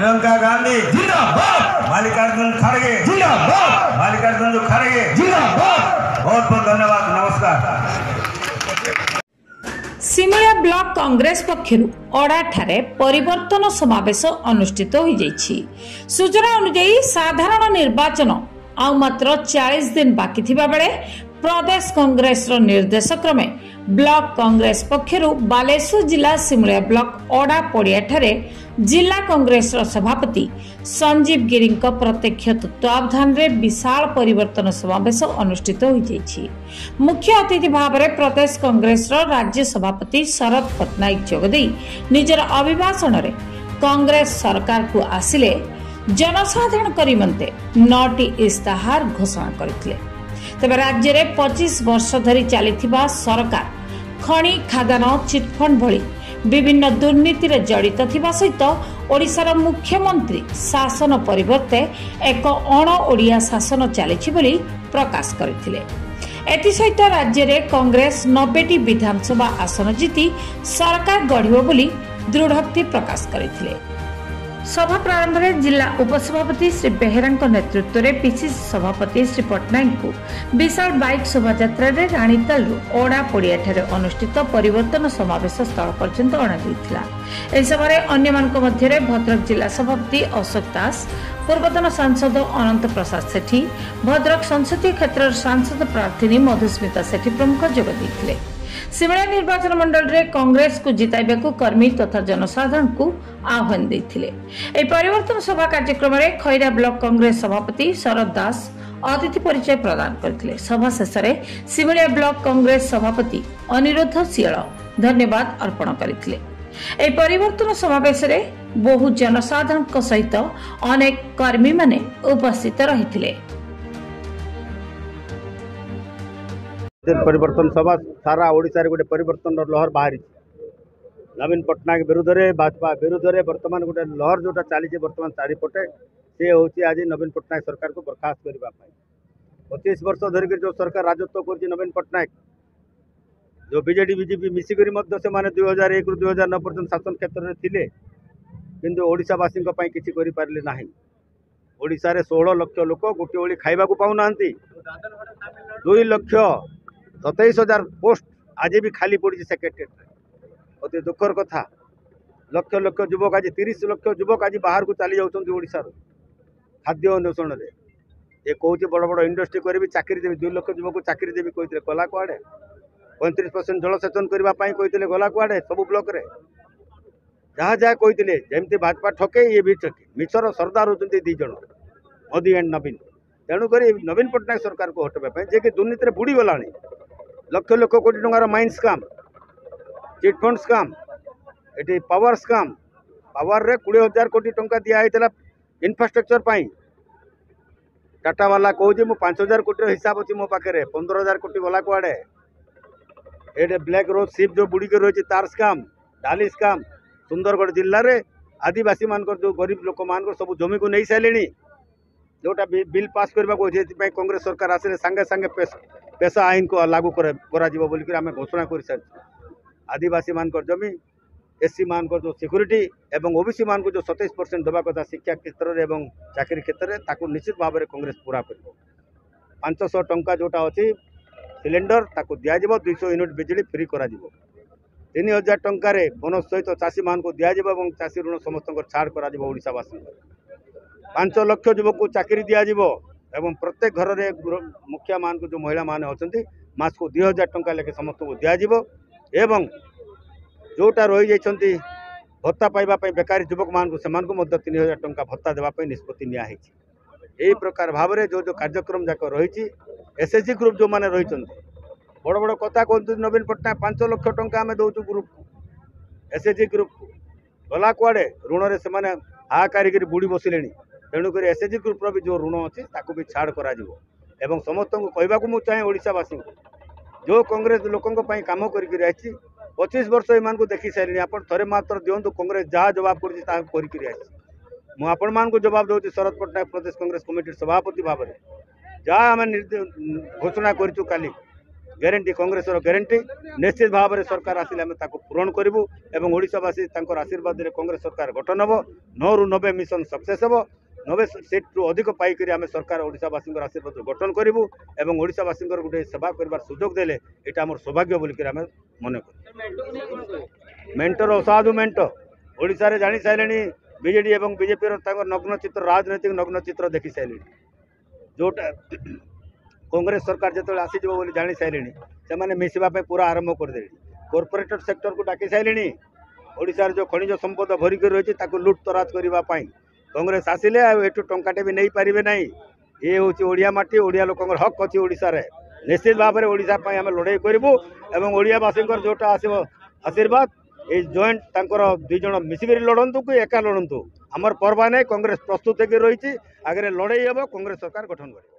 प्रियंका गांधी जिंदाबाद, मल्लिकार्जुन खड़गे जिंदाबाद, मल्लिकार्जुन खड़गे जिंदाबाद। बहुत बहुत धन्यवाद। नमस्कार। सिमुलिया ब्लॉक कांग्रेस पक्षर अड़ाठारे परिवर्तन समावेश अनुष्ठित हो जाइछि। सूचना अनुसार साधारण निर्वाचन आ मात्र 40 दिन बाकी थिबा बेले प्रदेश कांग्रेस निर्देश क्रमे ब्लॉक कांग्रेस पक्षर बालेश्वर जिला सिमुलिया ब्लॉक अड़ा पड़ियाठारे जिला कांग्रेस सभापति संजीव गिरी प्रत्यक्ष तत्वावधान रे विशाल परिवर्तन समावेश अनुष्ठित हो जाइछि। मुख्य अतिथि भाव में प्रदेश कांग्रेस राज्य सभापति शरद पट्टनायक जोगदे निजर अभिभाषण रे कांग्रेस सरकार को आसिले जनसाधारण निमंते 9टी इस्ताहार घोषणा करथिले। तबे राज्य रे 25 वर्ष धरी चलीथिबा सरकार खणी खादान चिटफंड भली विभिन्न दुर्नीति रे जड़ित थिबा सहित ओडिशार मुख्यमंत्री शासन परिवर्ते एक अण ओडिया शासन चलीछि बोली प्रकाश करथिले। एथि सहित राज्य रे कांग्रेस 90टी विधानसभा आसन जीति सरकार गढ़िबो बोली दृढ़ोक्ति प्रकाश करथिले। सभा प्रारंभ में जिला उपसभापति श्री बेहेरा नेतृत्व में पीसीसी सभापति श्री पट्टनायक को विशाल बाइक शोभायात्रा राणीताल ओड़ा पड़िया अनुष्ठित परिवर्तन समावेश स्थल पर्यंत अणाଯାଇଥିଲା। ଏହି ସଭାରେ ଅନ୍ୟମାନଙ୍କ ମଧ୍ୟରେ ଭଦ୍ରକ ଜିଲ୍ଲା ସଭାପତି ଅଶୋକ ଦାସ, ପୂର୍ବତନ ସାଂସଦ ଅନନ୍ତ ପ୍ରସାଦ ସେଠୀ, ଭଦ୍ରକ ସଂସଦୀୟ କ୍ଷେତ୍ରର ସାଂସଦ ପ୍ରାର୍ଥିନୀ ମଧୁସ୍ମିତା ସେଠୀ ପ୍ରମୁଖ ଯୋଗ ଦେଇଥିଲେ। सिमुलिया निर्वाचन मंडल रे कांग्रेस को जिताइबा को कर्मी तथा जनसाधारण को आह्वान देथिले। ए परिवर्तन सभा कार्यक्रम रे खैरा ब्लॉक कांग्रेस सभापति शरद दास अतिथि परिचय प्रदान करथिले। सभा शेष रे सिमुलिया ब्लॉक कांग्रेस सभापति अनिरुद्ध सियल धन्यवाद अर्पण करथिले। ए परिवर्तन समावेश रे बहु जनसाधारण सहित अनेक कर्मी माने उपस्थित रहिथिले। परिवर्तन सभा सारा ओडिशा रे गोटे परिवर्तन लहर बाहरी। नवीन पट्टनायक विरुद्ध रे भाजपा विरुद्ध रे वर्तमान गोटे लहर जोटा चली वर्तमान चारिपटे से हूँ आज नवीन पट्टनायक सरकार को बर्खास्त करने 25 वर्ष धरिक जो सरकार राजत्व कर नवीन पट्टनायक जो बीजेडी बीजेपी मिसिक 2001 रु 2009 पर्यटन शासन क्षेत्र में थे किंतु ओडिशावासी किसी करें ना। ओडिशा रे 16 लाख लोक गोटे ओली खाइबा को पाऊना 2,27,000 पोस्ट आज भी खाली पड़ी सेक्रेटेरिएट। अति दुखर कथा लक्ष लक्ष युवक आज 30 लाख युवक आज बाहर को चली जाऊँ ओडिशा खाद्य अन्वेषण में। ये कौच बड़ बड़ इंडस्ट्री करी चाकरी देवी 2 लाख युवक चाकरी देवी कहते गला कुआड़े 35% जलसेचन करने कहते गला कुआड़े सब ब्लॉक रे जहाँ जहाँ कहते जमती भाजपा ठके ये भी ठके मिछर सरदार होती 2 जन मोदी एंड नवीन। तेणुक नवीन पट्टनायक सरकार को हटाइबा जे कि दुर्नीति बुड़ी गला लक्ष लक्ष कोटी टंकार माइन स्काम चिटफंड स्काम ये पावर स्काम पावर रे 20,000 कोटी टंका दिया होता इंफ्रास्ट्रक्चर पाई। टाटा वाला कहूँ मु 5,000 कोटी हिसाब अच्छी मो पाखे 15,000 कोटी गला कुआड़े। ये ब्लैक रोज शिप जो बुड़ी के रही तार स्काम डाली स्काम सुंदरगढ़ जिले में आदिवासी मान जो गरीब लोक मान सब जमी को नहीं सारे जोटा बिल पास करने को कांग्रेस सरकार आसिले सांगे सांगे पेशा आईन को लागू बोलिक आम घोषणा कर सारी। आदिवासी मान जमी एससी मान जो सिक्यूरीटी एवं ओबीसी मान को जो 27% देवा कथा शिक्षा क्षेत्र में चाकरी क्षेत्र में ताकू निश्चित भाव में कांग्रेस पूरा कर 500 टंका जोटा अच्छी सिलेंडर ताकू दिज्व 200 यूनिट बिजली फ्री कर 3,000 टंकार बोनस सहित चाषी मान को दिज्व चाषी ऋण समस्त छाड़ करवासी 5 लाख युवक को चाकरी दिज्व एवं प्रत्येक घर में मुखिया मान को जो महिला माने अच्छा मास को 2,000 टंका लेखे समस्त को दिज्व एवं जोटा रही जाती भत्ता पाइबापी बेकारी युवक मान को 3,000 टंका भत्ता देवाई निष्पत्ति नियाई। यही प्रकार भाव में जो कार्यक्रम जाक रही एसएचजी ग्रुप जो मैंने रही बड़ बड़ कथा कहते नवीन पट्टनायक 5 लाख टंका आम दौचु ग्रुप को एसएचजी ग्रुप को गला कुआड़े ऋण से हाहाकारी बुड़ी बसिले। तेणुक एसएचजी ग्रुप भी जो ऋण अच्छी भी छाड़ कर समस्त को कहवाक मुझे चाहे ओडिशावासी जो कांग्रेस लोकों कम कर 25 वर्ष इन देखी सारे आप थे मात्र दिंतु कांग्रेस जहाँ जवाब कर जवाब दूसरी शरद पट्टनायक प्रदेश कांग्रेस कमिटी सभापति भाव में जहाँ आम घोषणा करूँ काली ଗ୍ୟାରେଣ୍ଟି କଂଗ୍ରେସର ଗ୍ୟାରେଣ୍ଟି ନିଶ୍ଚିତ ଭାବରେ ସରକାର ଆସିଲେ ଆମେ ତାକୁ ପୂରଣ କରିବୁ ଏବଂ ଓଡ଼ିଶାବାସୀ ତାଙ୍କର ଆଶୀର୍ବାଦରେ କଂଗ୍ରେସ ସରକାର ଗଠନ ହେବ 9ରୁ 90 ମିଶନ ସକ୍ସେସ୍ ହେବ 90 ସିଟ୍ରୁ ଅଧିକ ପାଇକରି ଆମେ ସରକାର ଓଡ଼ିଶାବାସୀଙ୍କର ଆଶୀର୍ବାଦ ଗଠନ କରିବୁ ଏବଂ ଓଡ଼ିଶାବାସୀଙ୍କର ଗୋଟେ ସେବା କରିବାର ସୁଯୋଗ ଦେଲେ ଏଇଟା ଆମର ସୌଭାଗ୍ୟ ବୋଲିକରି ଆମେ ମନେ କରୁ ମେଣ୍ଟର ଅସାଧୁ ମେଣ୍ଟ ଓଡ଼ିଶାରେ ଜାଣି ସାରିଲେଣି ବିଜେଡି ଏବଂ ବିଜେପିର ତାଙ୍କର ନଗ୍ନଚିତ୍ର ରାଜନୈତିକ ନଗ୍ନଚିତ୍ର ଦେଖି ସାରିଲେଣି ଯେଉଁଟା କଂଗ୍ରେସ ସରକାର ଯେତେବେଳେ ଆସିଯିବ ବୋଲି ଜାଣି ସାରିଲେଣି ସେମାନେ ମିଶିବା ପାଇଁ ପୁରା ଆରମ୍ଭ କରିଦେଲେଣି କର୍ପୋରେଟର ସେକ୍ଟରକୁ ଡାକି ସାରିଲେଣି ଓଡ଼ିଶାର ଯେଉଁ ଖଣିଜ ସମ୍ପଦ ଭରିକି ରହିଛି ତାକୁ ଲୁଟ୍ ତରାଜ କରିବା ପାଇଁ କଂଗ୍ରେସ ଆସିଲେ ଆଉ ଏଠୁ ଟଙ୍କାଟେ ବି ନେଇପାରିବେ ନାହିଁ ଏ ହେଉଛି ଓଡ଼ିଆ ମାଟି ଓଡ଼ିଆ ଲୋକଙ୍କର ହକ୍ ଅଛି ଓଡ଼ିଶାରେ ନିଶ୍ଚିତ ଭାବରେ ଓଡ଼ିଶା ପାଇଁ ଆମେ ଲଢ଼େଇ କରିବୁ ଏବଂ ଓଡ଼ିଆବାସୀଙ୍କର ଯେଉଁଟା ଆସିବ ଆଶୀର୍ବାଦ এই জয়েন্ট তাঁর দুই জন মিশিকি লড়ন্তু কি একা লড়ন্তু আমার পর্বা নাই কংগ্রেস প্রস্তুত হয়ে রয়েছে আগে লড়াই হব কংগ্রেস সরকার গঠন করে